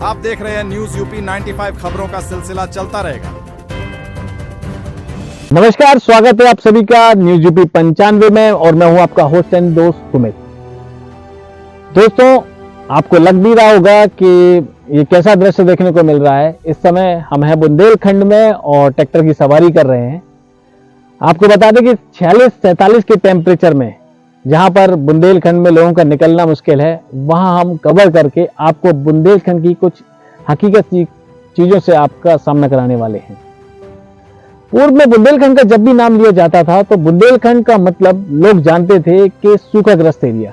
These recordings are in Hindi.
आप देख रहे हैं न्यूज यूपी 95 खबरों का सिलसिला चलता रहेगा। नमस्कार, स्वागत है आप सभी का न्यूज यूपी 95 में और मैं हूं आपका होस्ट एंड दोस्त सुमित। दोस्तों, आपको लग भी रहा होगा कि ये कैसा दृश्य देखने को मिल रहा है। इस समय हम हैं बुंदेलखंड में और ट्रैक्टर की सवारी कर रहे हैं। आपको बता दें कि 46-47 के टेम्परेचर में जहां पर बुंदेलखंड में लोगों का निकलना मुश्किल है, वहां हम कवर करके आपको बुंदेलखंड की कुछ हकीकत चीजों से आपका सामना कराने वाले हैं। पूर्व में बुंदेलखंड का जब भी नाम लिया जाता था तो बुंदेलखंड का मतलब लोग जानते थे कि सूखाग्रस्त एरिया।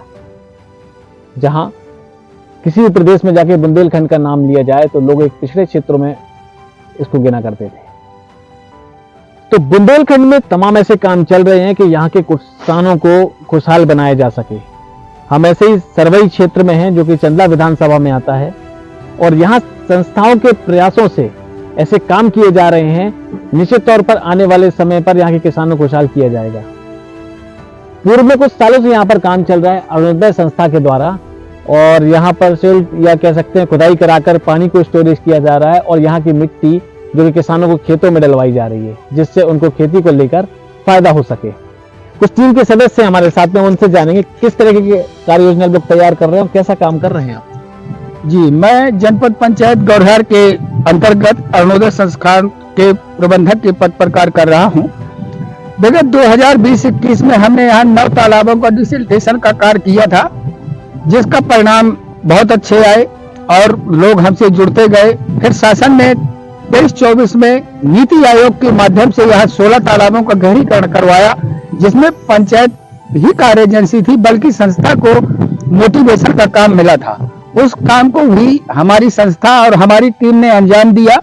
जहां किसी भी प्रदेश में जाके बुंदेलखंड का नाम लिया जाए तो लोग एक पिछड़े क्षेत्रों में इसको गिना करते थे। तो बुंदेलखंड में तमाम ऐसे काम चल रहे हैं कि यहाँ के किसानों को खुशहाल बनाया जा सके। हम ऐसे ही सरवई क्षेत्र में हैं जो कि चंदला विधानसभा में आता है और यहाँ संस्थाओं के प्रयासों से ऐसे काम किए जा रहे हैं। निश्चित तौर पर आने वाले समय पर यहाँ के किसानों को खुशहाल किया जाएगा। पूर्व में कुछ सालों से यहाँ पर काम चल रहा है अरुणोदय संस्था के द्वारा और यहाँ पर सिल्ट या कह सकते हैं खुदाई कराकर पानी को स्टोरेज किया जा रहा है और यहाँ की मिट्टी जो कि किसानों को खेतों में डलवाई जा रही है, जिससे उनको खेती को लेकर फायदा हो सके। कुछ टीम के सदस्य हमारे साथ में, उनसे जानेंगे किस तरह की कार्य योजना लोग तैयार कर रहे हैं और कैसा काम कर रहे हैं आप। जी, मैं जनपद पंचायत गौरहर के अंतर्गत अरुणोदय संस्थान के प्रबंधक के पद पर कार्य कर रहा हूं। देखिए, 2020-21 में हमने यहाँ 9 तालाबों का डिसल्टेशन का कार्य किया था, जिसका परिणाम बहुत अच्छे आए और लोग हमसे जुड़ते गए। फिर शासन ने 23-24 में नीति आयोग के माध्यम से यहाँ 16 तालाबों का गहरीकरण करवाया, जिसमें पंचायत ही कार्य एजेंसी थी, बल्कि संस्था को मोटिवेशन का काम मिला था। उस काम को भी हमारी संस्था और हमारी टीम ने अंजाम दिया।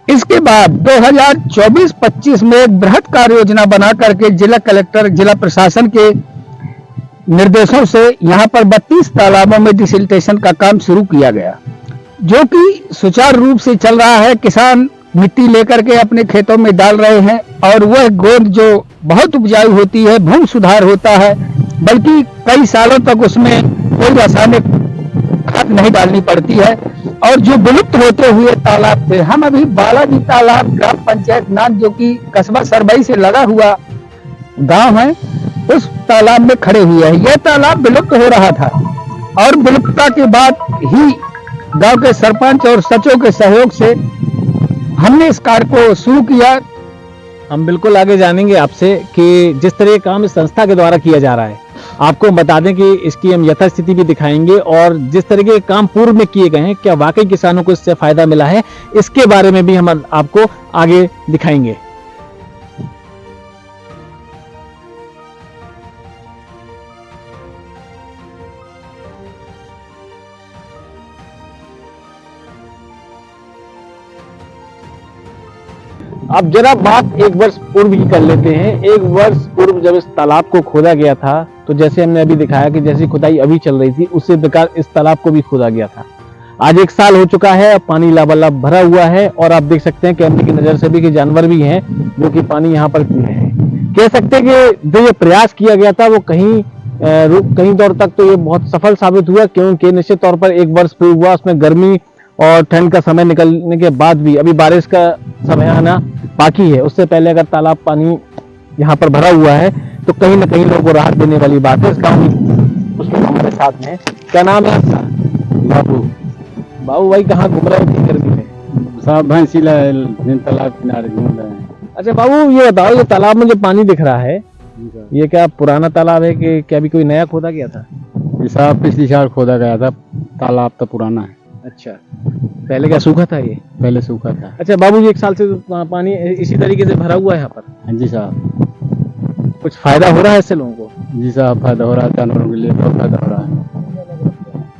इसके बाद 2024-25 में एक बृहद कार्य योजना बना करके जिला कलेक्टर, जिला प्रशासन के निर्देशों से यहाँ पर 32 तालाबों में डिसल्टेशन का काम शुरू किया गया, जो कि सुचारू रूप से चल रहा है। किसान मिट्टी लेकर के अपने खेतों में डाल रहे हैं और वह गोंद जो बहुत उपजाऊ होती है, भूमि सुधार होता है, बल्कि कई सालों तक उसमें कोई रासायनिक खाद नहीं डालनी पड़ती है। और जो विलुप्त होते हुए तालाब थे, हम अभी बालाजी तालाब ग्राम पंचायत नान, जो कि कस्बा सरवई से लगा हुआ गांव है, उस तालाब में खड़े हुए हैं। यह तालाब विलुप्त हो रहा था और विलुप्तता के बाद ही गांव के सरपंच और सचिव के सहयोग से हमने इस कार्य को शुरू किया। हम बिल्कुल आगे जानेंगे आपसे कि जिस तरह काम इस संस्था के द्वारा किया जा रहा है, आपको बता दें कि इसकी हम यथास्थिति भी दिखाएंगे और जिस तरह के काम पूर्व में किए गए हैं, क्या वाकई किसानों को इससे फायदा मिला है, इसके बारे में भी हम आपको आगे दिखाएंगे। अब जरा बात एक वर्ष पूर्व की कर लेते हैं। एक वर्ष पूर्व जब इस तालाब को खोदा गया था, तो जैसे हमने अभी दिखाया कि जैसी खुदाई अभी चल रही थी, उसी प्रकार इस तालाब को भी खोदा गया था। आज 1 साल हो चुका है, पानी लबालब भरा हुआ है और आप देख सकते हैं कैमरे की नजर से भी कि जानवर भी हैं जो कि पानी यहाँ पर पी रहे हैं। कह सकते हैं कि जो ये प्रयास किया गया था वो कहीं दौर तक तो ये बहुत सफल साबित हुआ, क्योंकि निश्चित तौर पर 1 वर्ष पूर्व हुआ, उसमें गर्मी और ठंड का समय निकलने के बाद भी अभी बारिश का समय आना बाकी है। उससे पहले अगर तालाब पानी यहाँ पर भरा हुआ है तो कहीं ना कहीं लोगों को राहत देने वाली बात है। इस गाँव में उसके हमारे साथ में, क्या नाम है आपका? बाबू। बाबू भाई, कहाँ घूम रहे थे गर्मी में? साहब भैंसीला तालाब किनारे घूम रहे हैं। अच्छा बाबू, ये बताओ, ये तालाब में जो पानी दिख रहा है, ये क्या पुराना तालाब है कि क्या भी कोई नया खोदा गया था? ये साहब पिछली साल खोदा गया था, तालाब तो पुराना है। अच्छा, पहले क्या सूखा था ये? पहले सूखा था। अच्छा बाबू जी, 1 साल से पानी इसी तरीके से भरा हुआ है यहाँ पर? जी साहब। कुछ फायदा हो रहा है इससे लोगों को? जी साहब, फायदा हो रहा है, जानवरों के लिए बहुत फायदा हो रहा है।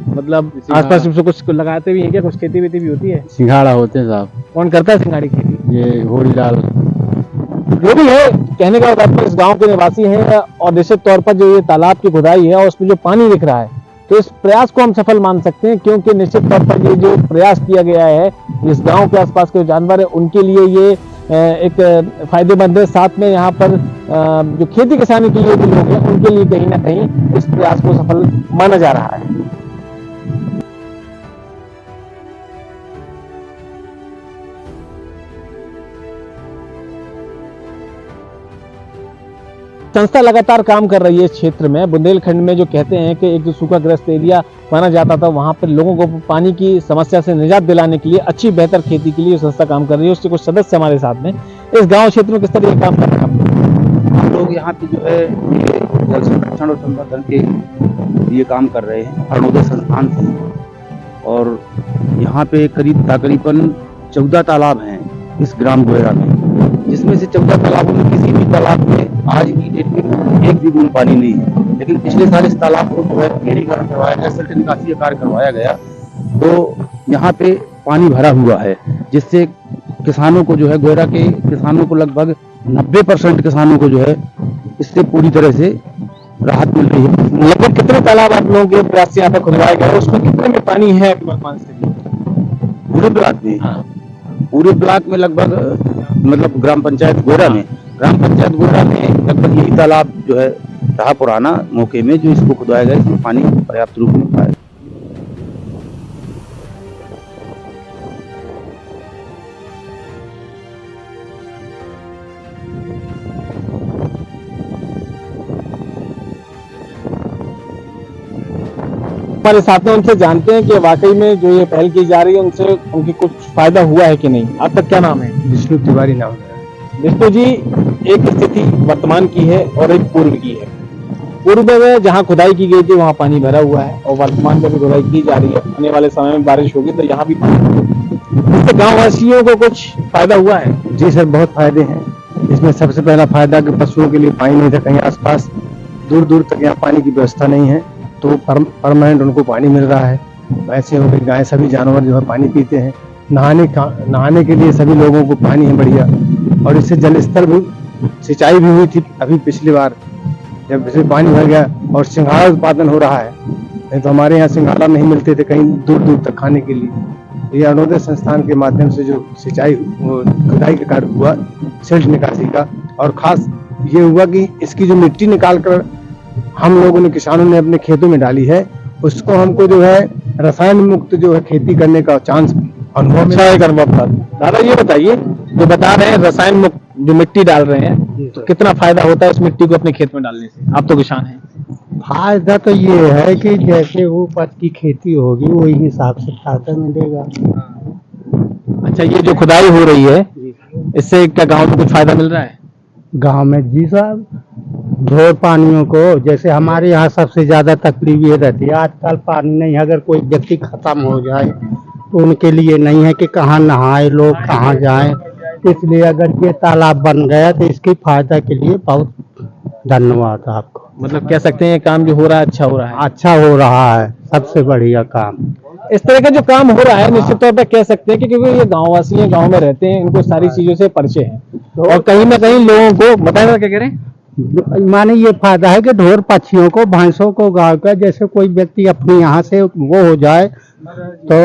मतलब आसपास से कुछ लगाते भी हैं क्या? कुछ खेती वेती भी होती है? सिंघाड़ा होते हैं साहब। कौन करता है सिंघाड़ी खेती? ये होड़ी लाल। जो भी है, कहने का मतलब इस गांव के निवासी हैं और निश्चित तौर पर जो ये तालाब की खुदाई है और उसमें जो पानी दिख रहा है, तो इस प्रयास को हम सफल मान सकते हैं, क्योंकि निश्चित तौर पर ये जो प्रयास किया गया है, इस गांव के आसपास के जानवर है उनके लिए ये एक फायदेमंद है। साथ में यहाँ पर जो खेती किसानी के लिए भी लोग हैं उनके लिए कहीं ना कहीं इस प्रयास को सफल माना जा रहा है। संस्था लगातार काम कर रही है इस क्षेत्र में। बुंदेलखंड में जो कहते हैं कि एक जो सूखाग्रस्त एरिया माना जाता था, वहां पर लोगों को पानी की समस्या से निजात दिलाने के लिए, अच्छी बेहतर खेती के लिए संस्था काम कर रही है। उसके कुछ सदस्य हमारे साथ में इस गाँव क्षेत्र में किस तरह के काम कर रहे हैं? हम लोग यहाँ पे जो है ये जल संरक्षण और संवर्धन के लिए काम कर रहे हैं अरुणोदय संस्थान से। और यहाँ पे तकरीबन 14 तालाब हैं इस ग्राम गोयरा में, जिसमें से 14 तालाबों में किसी भी तालाब में आज की डेट में एक भी बूंद पानी नहीं है। लेकिन पिछले साल इस तालाब को जो है क्लीनिंग करवाया गया, सिल्ट निकासी का कार्य करवाया गया, तो यहाँ पे पानी भरा हुआ है, जिससे किसानों को जो है, गोयरा के किसानों को लगभग 90% किसानों को जो है इससे पूरी तरह से राहत मिल रही है। लगभग कितने तालाब आप लोगों के प्रयास से यहाँ पर खुदवाए गए, उसमें कितने में पानी है वर्तमान स्थिति? पूरे ब्लॉक में पूरे ब्लॉक में लगभग मतलब ग्राम पंचायत गोयरा में लगभग यही तालाब जो है रहा पुराना मौके में, जो इसको खुदवाया गया, इसमें पानी पर्याप्त रूप में पाया। हमारे साथ में उनसे जानते हैं कि वाकई में जो ये पहल की जा रही है उनसे उनकी कुछ फायदा हुआ है कि नहीं। आप तक क्या नाम है? विष्णु तिवारी नाम है। विष्णु जी, एक स्थिति वर्तमान की है और एक पूर्व की है। पूर्व में जहाँ खुदाई की गई थी वहाँ पानी भरा हुआ है और वर्तमान में भी खुदाई की जा रही है। आने वाले समय में बारिश होगी तो यहाँ भी पानी होगा। इससे गाँव वासियों को कुछ फायदा हुआ है? जी सर, बहुत फायदे हैं। इसमें सबसे पहला फायदा कि पशुओं के लिए पानी नहीं था, कहीं आसपास दूर दूर तक यहाँ पानी की व्यवस्था नहीं है, तो परमानेंट उनको पानी मिल रहा है। भैंसे हो गई, गाय, सभी जानवर जो है पानी पीते हैं। नहाने के लिए सभी लोगों को पानी है बढ़िया। और इससे जल स्तर भी, सिंचाई भी हुई थी अभी पिछली बार जब इसमें पानी भर गया। और सिंघाड़ा उत्पादन हो रहा है, नहीं तो हमारे यहाँ सिंघाड़ा नहीं मिलते थे कहीं दूर दूर तक खाने के लिए। ये अरुणोदय संस्थान के माध्यम से जो सिंचाई खुदाई का कार्य हुआ, सिल्ट निकासी का, और खास ये हुआ कि इसकी जो मिट्टी निकाल कर हम लोगों ने, किसानों ने अपने खेतों में डाली है, उसको हमको जो है रसायन मुक्त जो है खेती करने का चांस अनुभव था। दादा ये बताइए, जो बता रहे हैं रसायन मुक्त जो मिट्टी डाल रहे हैं, तो कितना फायदा होता है इस मिट्टी को अपने खेत में डालने से? आप तो किसान हैं। फायदा तो ये है कि जैसे उपज की खेती होगी वही हिसाब से फायदा मिलेगा। अच्छा, ये जो खुदाई हो रही है इससे क्या गांव में कुछ फायदा मिल रहा है? गांव में जी साहब, ढोर पानियों को, जैसे हमारे यहाँ सबसे ज्यादा तकलीफ ये रहती है, आजकल पानी नहीं, अगर कोई व्यक्ति खत्म हो जाए तो उनके लिए नहीं है कि कहाँ नहाए लोग, कहाँ जाएं। इसलिए अगर ये तालाब बन गया तो इसके फायदा के लिए बहुत धन्यवाद आपको। मतलब कह सकते हैं ये काम जो हो रहा है अच्छा हो रहा है? अच्छा हो रहा है, सबसे बढ़िया काम। इस तरह का जो काम हो रहा है निश्चित तौर पर कह सकते हैं कि क्योंकि ये गांववासी हैं, गांव में रहते हैं, इनको सारी चीजों से परिचय है, और कहीं ना कहीं लोगों को बताया। क्या कह रहे हैं? माने ये फायदा है कि ढोर पक्षियों को, भैंसों को, गाँव का, जैसे कोई व्यक्ति अपने यहाँ से वो हो जाए तो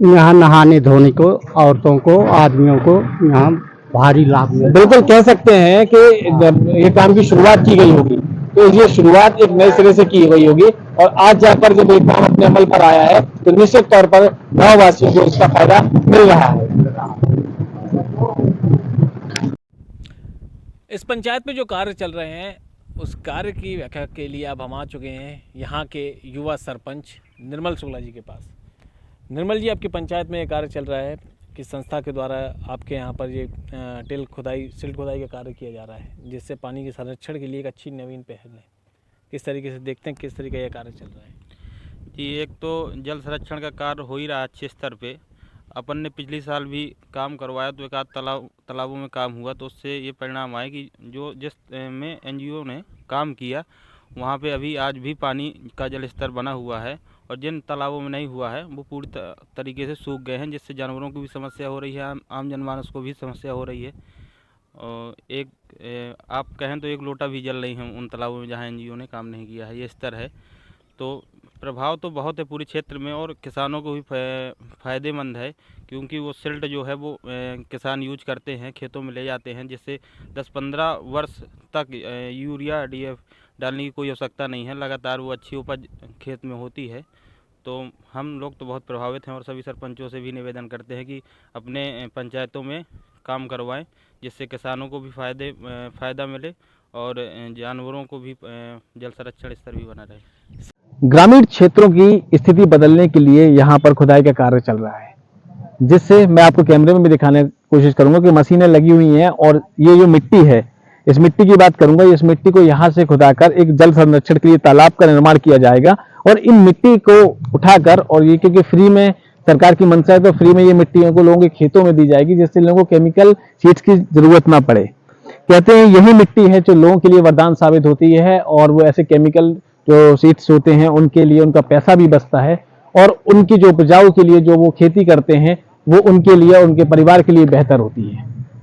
यहाँ नहाने धोने को, औरतों को, आदमियों को यहाँ भारी लाभ मिले। बिल्कुल कह सकते हैं कि जब ये काम की शुरुआत की गई होगी तो ये शुरुआत एक नए सिरे से की गई होगी, और आज जाकर जब ये काम अपने अमल पर आया है तो निश्चित तौर पर गाँव वासियों को इसका फायदा मिल रहा है। इस पंचायत में जो कार्य चल रहे हैं उस कार्य की व्याख्या के लिए अब हम आ चुके हैं यहाँ के युवा सरपंच निर्मल शुक्ला जी के पास। निर्मल जी, आपकी पंचायत में ये कार्य चल रहा है कि संस्था के द्वारा आपके यहाँ पर ये सिल्ट खुदाई का कार्य किया जा रहा है, जिससे पानी के संरक्षण के लिए एक अच्छी नवीन पहल है। किस तरीके से देखते हैं, किस तरीके का ये कार्य चल रहा है? जी, एक तो जल संरक्षण का कार्य हो ही रहा है अच्छे स्तर पे। अपन ने पिछले साल भी काम करवाया तो एक आध तालाबों में काम हुआ, तो उससे ये परिणाम आए कि जो जिस में एनजीओ ने काम किया वहाँ पे अभी आज भी पानी का जल स्तर बना हुआ है, और जिन तालाबों में नहीं हुआ है वो पूरी तरीके से सूख गए हैं, जिससे जानवरों को भी समस्या हो रही है, आम जनमानस को भी समस्या हो रही है। और आप कहें तो एक लोटा भी जल नहीं है उन तालाबों में जहाँ एनजीओ ने काम नहीं किया है, ये स्तर है। तो प्रभाव तो बहुत है पूरे क्षेत्र में, और किसानों को भी फ़ायदेमंद है, क्योंकि वो सिल्ट जो है वो किसान यूज करते हैं, खेतों में ले जाते हैं, जिससे 10-15 वर्ष तक यूरिया DAP डालने की कोई आवश्यकता नहीं है, लगातार वो अच्छी उपज खेत में होती है। तो हम लोग तो बहुत प्रभावित हैं, और सभी सरपंचों से भी निवेदन करते हैं कि अपने पंचायतों में काम करवाएं, जिससे किसानों को भी फ़ायदा मिले और जानवरों को भी जल संरक्षण स्तर भी बना रहे। ग्रामीण क्षेत्रों की स्थिति बदलने के लिए यहाँ पर खुदाई का कार्य चल रहा है, जिससे मैं आपको कैमरे में भी दिखाने की कोशिश करूंगा कि मशीनें लगी हुई हैं और ये जो मिट्टी है, इस मिट्टी की बात करूंगा, इस मिट्टी को यहाँ से खुदाकर एक जल संरक्षण के लिए तालाब का निर्माण किया जाएगा और इन मिट्टी को उठाकर, और ये क्योंकि फ्री में सरकार की मंशा है तो फ्री में ये मिट्टियों को लोगों के खेतों में दी जाएगी, जिससे लोगों को केमिकल सीड्स की जरूरत ना पड़े। कहते हैं यही मिट्टी है जो लोगों के लिए वरदान साबित होती है और वो ऐसे केमिकल जो सीड्स होते हैं उनके लिए उनका पैसा भी बचता है और उनकी जो उपजाऊ के लिए जो वो खेती करते हैं वो उनके लिए, उनके परिवार के लिए बेहतर होती है।